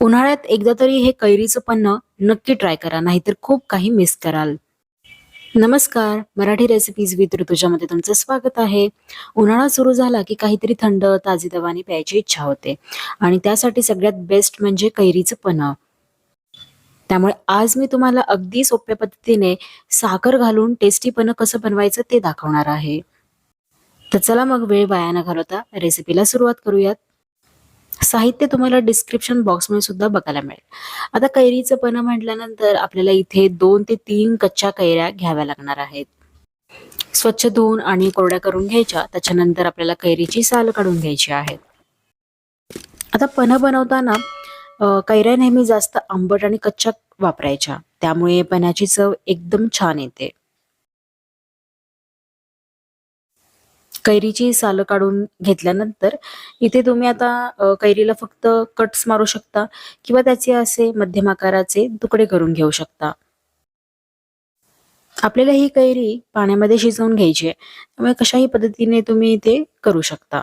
उन्हाळ्यात एकदा तरी हे कैरीचं पन्हं नक्की ट्राय करा, नाहीतर खूप काही मिस कराल. नमस्कार, मराठी रेसिपीज विथ ऋतुजामध्ये तुमचं स्वागत आहे. उन्हाळा सुरू झाला की काहीतरी थंड, ताजीतवानी प्यायची इच्छा होते आणि त्यासाठी सगळ्यात बेस्ट म्हणजे कैरीचं पन्हं. त्यामुळे आज मी तुम्हाला अगदी सोप्या पद्धतीने साखर घालून टेस्टी पन्हं कसं बनवायचं ते दाखवणार आहे. तर चला मग वेळ वाया न घालवता रेसिपीला सुरुवात करूयात. साहित्य तुम्हाला डिस्क्रिप्शन बॉक्समध्ये सुद्धा बघायला मिळेल. आता कैरीचं पन्हं म्हटल्यानंतर आपल्याला इथे 2 ते 3 कच्च्या कैऱ्या घ्याव्या लागणार आहेत. स्वच्छ धुवून आणि कोरड्या करून घ्यायच्या. त्याच्यानंतर आपल्याला कैरीची साल काढून घ्यायची आहे. आता पन्हं बनवताना कैऱ्या नेहमी जास्त आंबट आणि कच्च्या वापरायच्या. त्यामुळे पन्ह्याची चव एकदम छान येते. कैरीची सालं काढून घेतल्यानंतर इथे तुम्ही आता कैरीला फक्त कट्स मारू शकता किंवा त्याचे असे मध्यम आकाराचे तुकडे करून घेऊ शकता. आपल्याला ही कैरी पाण्यामध्ये शिजवून घ्यायची आहे. त्यामुळे कशाही पद्धतीने तुम्ही इथे करू शकता.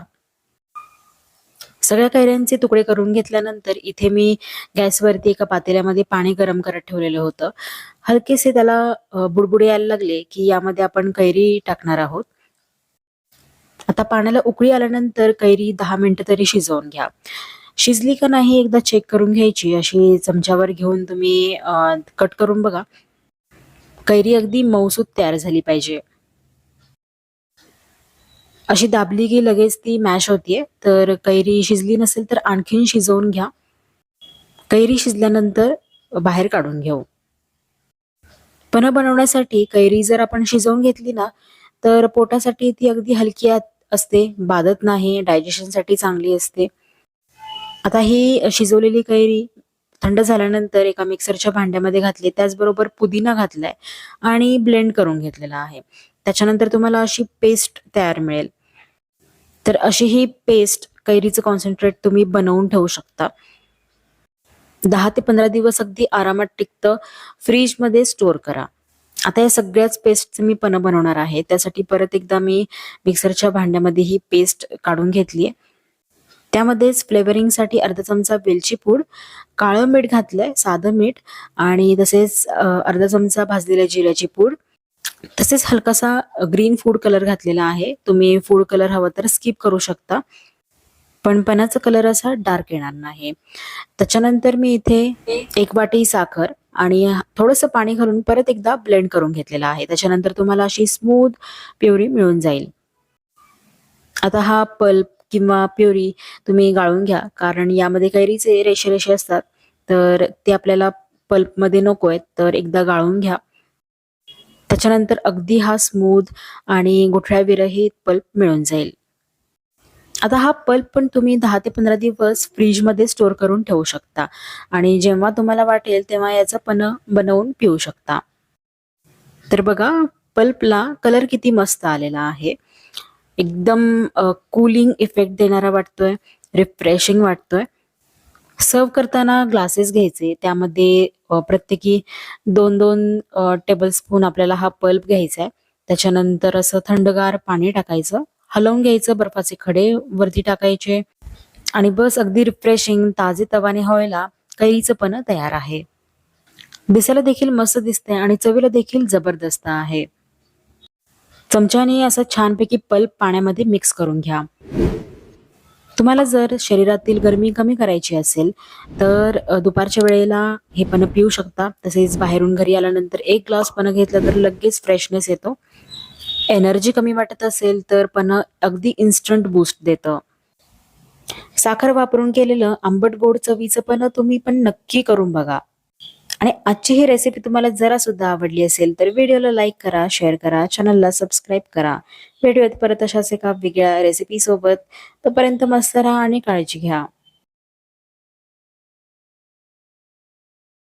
सगळ्या कैऱ्यांचे तुकडे करून घेतल्यानंतर इथे मी गॅसवरती एका पातेल्यामध्ये पाणी गरम करत ठेवलेलं होतं. हलकेसे त्याला बुडबुडे यायला लागले की यामध्ये आपण कैरी टाकणार आहोत. आता पाण्याला उकळी आल्यानंतर कैरी 10 मिनिटं तरी शिजवून घ्या. शिजली का नाही एकदा चेक करून घ्यायची. अशी चमच्यावर घेऊन तुम्ही कट करून बघा. कैरी अगदी मऊसूत तयार झाली पाहिजे. अशी दाबली की लगेच ती मॅश होतीये. तर कैरी शिजली नसेल तर आणखीन शिजवून घ्या. कैरी शिजल्यानंतर बाहेर काढून घेऊ. पन्हं बनवण्यासाठी कैरी जर आपण शिजवून घेतली ना, तर पोटासाठी ती अगदी हलकी असते, बाधत नाही, डायजेशनसाठी चांगली असते. आता ही शिजवलेली कैरी थंड झाल्यानंतर एका मिक्सरच्या भांड्यामध्ये घातली. त्याचबरोबर पुदिना घातलाय आणि ब्लेंड करून घेतलेला आहे. त्याच्यानंतर तुम्हाला अशी पेस्ट तयार मिळेल. तर अशी ही पेस्ट कैरीचं कॉन्सन्ट्रेट तुम्ही बनवून ठेवू शकता. 10 ते 15 दिवस अगदी आरामात टिकतं. फ्रीजमध्ये स्टोअर करा. आता या सगळ्याच पेस्टचं मी पन्हं बनवणार आहे. त्यासाठी परत एकदा मी मिक्सरच्या भांड्यामध्ये ही पेस्ट काढून घेतली आहे. त्यामध्येच फ्लेवरिंगसाठी अर्धा चमचा वेलची पूड, काळं मीठ घातलंय, साधं मीठ आणि तसेच अर्धा चमचा भाजलेल्या जिऱ्याची पूड, तसेच हलकासा ग्रीन फूड कलर घातलेला आहे. तुम्ही फूड कलर हवा तर स्किप करू शकता. पण पन्हाचा कलर असा डार्क येणार नाही. त्याच्यानंतर मी इथे 1 वाटी साखर आणि थोडंसं पाणी घालून परत एकदा ब्लेंड करून घेतलेला आहे. त्याच्यानंतर तुम्हाला अशी स्मूथ प्युरी मिळून जाईल. आता हा पल्प किंवा प्युरी तुम्ही गाळून घ्या, कारण यामध्ये कैरीचे रेषे-रेषे असतात. तर ते आपल्याला पल्पमध्ये नको आहेत, तर एकदा गाळून घ्या. त्याच्यानंतर अगदी हा स्मूथ आणि गुठळ्याविरहित पल्प मिळून जाईल. आता हा पल्प पण तुम्ही 10 ते 15 दिवस फ्रीजमध्ये स्टोअर करून ठेवू शकता आणि जेव्हा तुम्हाला वाटेल तेव्हा याचं पन्हं बनवून पिऊ शकता. तर बघा पल्पला कलर किती मस्त आलेला आहे. एकदम कूलिंग इफेक्ट देणारा वाटतोय, रिफ्रेशिंग वाटतोय. सर्व्ह करताना ग्लासेस घ्यायचे. त्यामध्ये प्रत्येकी 2-2 टेबलस्पून आपल्याला हा पल्प घ्यायचा आहे. त्याच्यानंतर असं थंडगार पाणी टाकायचं. हलवून घ्यायचं, बर्फाचे खडे वरती टाकायचे आणि बस अगदी रिफ्रेशिंग ताजेतवाने व्हायला कैरीचं पन्हं तयार आहे. दिसायला देखील मस्त दिसते आणि चवीला देखील जबरदस्त आहे. चमच्याने असं छानपैकी पल्प पाण्यामध्ये मिक्स करून घ्या. तुम्हाला जर शरीरातील गरमी कमी करायची असेल तर दुपारच्या वेळेला हे पन्हं पिऊ शकता. तसेच बाहेरून घरी आल्यानंतर 1 ग्लास पन्हं घेतलं तर लगेच फ्रेशनेस येतो. एनर्जी कमी वाटत असेल तर पन्हं अगदी इन्स्टंट बूस्ट देतं. साखर वापरून केलेलं आंबट गोड चवीचं पन्हं तुम्ही पण नक्की करून बघा. आणि आजची ही रेसिपी तुम्हाला जरा सुद्धा आवडली असेल तर व्हिडिओला लाईक करा, शेअर करा, चॅनलला सबस्क्राईब करा. भेटूयात परत अशाच एका वेगळ्या रेसिपी सोबत. तोपर्यंत मस्त राहा आणि काळजी घ्या.